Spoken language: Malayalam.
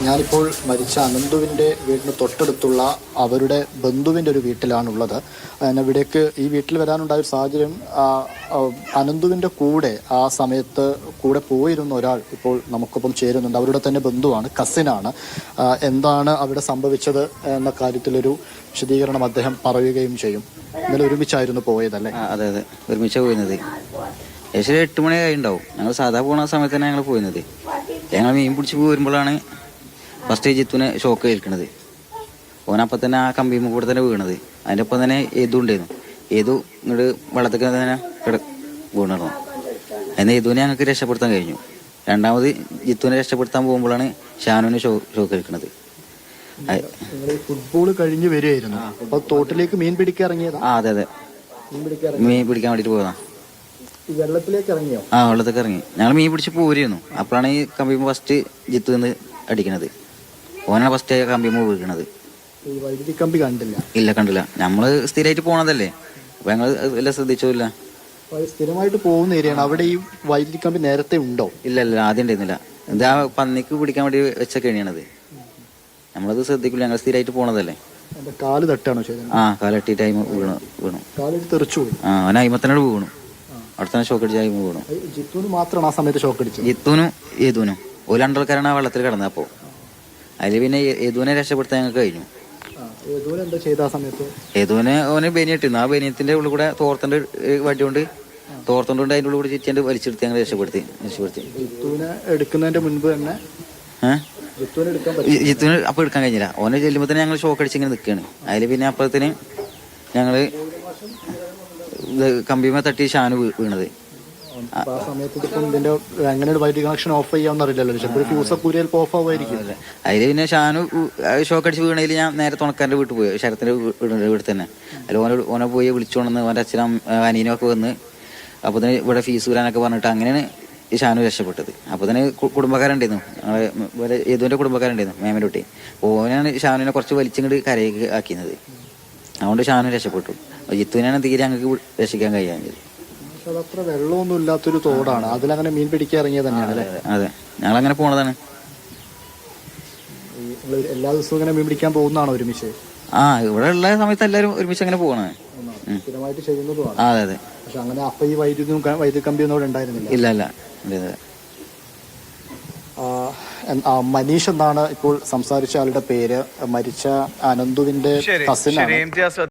ഞാനിപ്പോൾ മരിച്ച അനന്തുവിൻ്റെ വീടിന് തൊട്ടടുത്തുള്ള അവരുടെ ബന്ധുവിൻ്റെ ഒരു വീട്ടിലാണുള്ളത്. ഇവിടേക്ക് ഈ വീട്ടിൽ വരാനുണ്ടായ ഒരു സാഹചര്യം, അനന്തുവിൻ്റെ കൂടെ ആ സമയത്ത് കൂടെ പോയിരുന്ന ഒരാൾ ഇപ്പോൾ നമുക്കൊപ്പം ചേരുന്നുണ്ട്. അവരുടെ തന്നെ ബന്ധുവാണ്, കസിനാണ്. എന്താണ് അവിടെ സംഭവിച്ചത് എന്ന കാര്യത്തിലൊരു വിശദീകരണം അദ്ദേഹം പറയുകയും ചെയ്യും. ഇന്നലെ ഒരുമിച്ചായിരുന്നു പോയതല്ലേ? അതെ അതെ, ഒരുമിച്ചാണ് പോയിരുന്നത്. ഏകദേശം 8 മണി ഉണ്ടാവും. ഞങ്ങൾ സാധാ പോണ സമയത്ത് തന്നെ ഞങ്ങൾ പോയിരുന്നത്. ഞങ്ങൾ മീൻ പിടിച്ച് പോരുമ്പോഴാണ് ഫസ്റ്റ് ജിത്തുവിനെ ഷോക്ക് ഏൽക്കുന്നത്. ഓനപ്പം തന്നെ ആ കമ്പിമ്മ കൂടെ തന്നെ വീണത്. അതിൻ്റെ ഒപ്പം തന്നെ ഏതു ഉണ്ടായിരുന്നു. ഏതു ഇങ്ങോട്ട് വെള്ളത്തിൽ തന്നെ വീണിരുന്നു. എന്നാൽ ഏതുവിനെ ഞങ്ങൾക്ക് രക്ഷപ്പെടുത്താൻ കഴിഞ്ഞു. രണ്ടാമത് ജിത്തുവിനെ രക്ഷപ്പെടുത്താൻ പോകുമ്പോഴാണ് ഷാനുവിനെ ഷോക്ക് ഏൽക്കുന്നത്. ഫുട്ബോൾ കഴിഞ്ഞ് വരികയായിരുന്നു. അപ്പോൾ തോട്ടിലേക്ക് മീൻ പിടിക്കാൻ ഇറങ്ങിയതാ? അതെ അതെ, മീൻ പിടിക്കാൻ വേണ്ടിയിട്ട് പോയതാ. വെള്ളത്തിലേക്ക് ഇറങ്ങിയോ? വെള്ളത്തിലേക്ക് ഇറങ്ങി. ഞങ്ങൾ മീൻ പിടിച്ച് പോരുന്നു. അപ്പോഴാണ് ഈ കമ്പിമ്മ ഫസ്റ്റ് ജിത്തു നിന്ന് അടിക്കണത്. ഓനാണ് ഫസ്റ്റ് കമ്പിമ്മ വീഴണത്. വൈദ്യുതി കമ്പി കണ്ടില്ല? ഇല്ല, കണ്ടില്ല. നമ്മള് സ്ഥിരമായിട്ട് പോണതല്ലേ, അപ്പൊ ഞങ്ങൾ എല്ലാം ശ്രദ്ധിച്ചില്ല. സ്ഥിരമായിട്ട് പോകുന്ന ഏരിയയാണ്. അവിടെ ഈ വൈദ്യുതി കമ്പി നേരത്തെ ഉണ്ടോ? ഇല്ല, ആദ്യം ഉണ്ടായിരുന്നില്ല. ഇത് ആ പന്നിക്ക് പിടിക്കാൻ വേണ്ടി വെച്ച കെണിയാണത്. നമ്മളത് ശ്രദ്ധിക്കില്ല, ഞങ്ങൾ സ്ഥിരമായിട്ട് പോണതല്ലേ. കാല് തട്ടാണോ ചെയ്തത്? കാലട്ടി ടൈം വീണു. കാലിൽ തെറിച്ചു. അവൻ അയിമത്തനോട് വീണു. അവിടെ തന്നെ ഷോക്ക് അടിച്ച് അയിമ വീണു. ജിത്തുവിന് മാത്രമാണ് ആ സമയത്ത് ഷോക്ക് അടിച്ചത്? ജിത്തുവിനും ഏതുവിനും. ഒരു രണ്ടാൾക്കാരാണ് ആ വെള്ളത്തിൽ കിടന്നത്. അപ്പോൾ അതിൽ പിന്നെ ഏതുവിനെ രക്ഷപ്പെടുത്താൻ ഞങ്ങൾക്ക് കഴിഞ്ഞു. ഏതുവിനെ ഓന് ബനിയിട്ടിരുന്നു. ആ ബനിയത്തിന്റെ ഉള്ളിൽ കൂടെ തോർത്തന്റെ വടി കൊണ്ട് അതിന്റെ ഉള്ളിൽ കൂടെ ചിറ്റേന്റെ വലിച്ചെടുത്ത് ഞങ്ങൾ രക്ഷപ്പെടുത്തി. എടുക്കുന്നതിന്റെ മുൻപ് തന്നെ ജിത്തുവിന് അപ്പൊ എടുക്കാൻ കഴിഞ്ഞില്ല. ഓനെ ചെല്ലുമ്പോ തന്നെ ഞങ്ങൾ ഷോക്ക് അടിച്ച് ഇങ്ങനെ നിൽക്കുകയാണ്. അതിൽ പിന്നെ അപ്പഴത്തിന് ഞങ്ങള് കമ്പിമ തട്ടി ഷാന് വീണത്. അതിൽ പിന്നെ ഷാനു ഷോക്ക് അടിച്ച് വീണതിൽ ഞാൻ നേരെ തുണക്കാരൻ്റെ വീട്ടിൽ പോയി, ശരത്തിന്റെ വീട്ടിൽ തന്നെ. അതിൽ ഓനെ പോയി വിളിച്ചോണ്ടെന്ന് ഓൻ്റെ അച്ഛനും അനിയനൊക്കെ വന്ന് അപ്പൊ തന്നെ ഇവിടെ ഫീസ് വരാനൊക്കെ പറഞ്ഞിട്ട് അങ്ങനെയാണ് ഈ ഷാനു രക്ഷപ്പെട്ടത്. അപ്പൊ തന്നെ കുടുംബക്കാരുണ്ടായിരുന്നു, ഞങ്ങളെ ഏതുവിന്റെ കുടുംബക്കാരുണ്ടായിരുന്നു, മേമൻ്റെ കുട്ടി. ഓനാണ് ഷാനുവിനെ കുറച്ച് വലിച്ചിങ്ങോട്ട് കരയ്ക്ക് ആക്കിയത്. അതുകൊണ്ട് ഷാനു രക്ഷപ്പെട്ടു. ജിത്തുവിനാണ് തീരെ ഞങ്ങൾക്ക് രക്ഷിക്കാൻ കഴിയാഞ്ഞത്. അത്ര വെള്ളമൊന്നും ഇല്ലാത്തൊരു തോടാണ്, അതിലങ്ങനെ മീൻ പിടിക്കാൻ ഇറങ്ങിയത് തന്നെയാണ് അല്ലേ? അതെ, ഞങ്ങളങ്ങനെ പോണതാണ്. എല്ലാ ദിവസവും ഇങ്ങനെ മീൻ പിടിക്കാൻ പോകുന്നതാണോ ഒരുമിച്ച്? ഇവിടെ ഉള്ള സമയത്ത് എല്ലാവരും ഒരുമിച്ച് അങ്ങനെ പോകണേ. സ്ഥിരമായിട്ട് ചെയ്യുന്നതുമാണ്. അതെ അതെ. പക്ഷെ അങ്ങനെ അപ്പൊ ഈ വൈദ്യുതി കമ്പി ഒന്നും അവിടെ ഉണ്ടായിരുന്നില്ല? ഇല്ല. മനീഷ് എന്നാണ് ഇപ്പോൾ സംസാരിച്ച ആളുടെ പേര്. മരിച്ച അനന്തുവിന്റെ കസിനാണ്.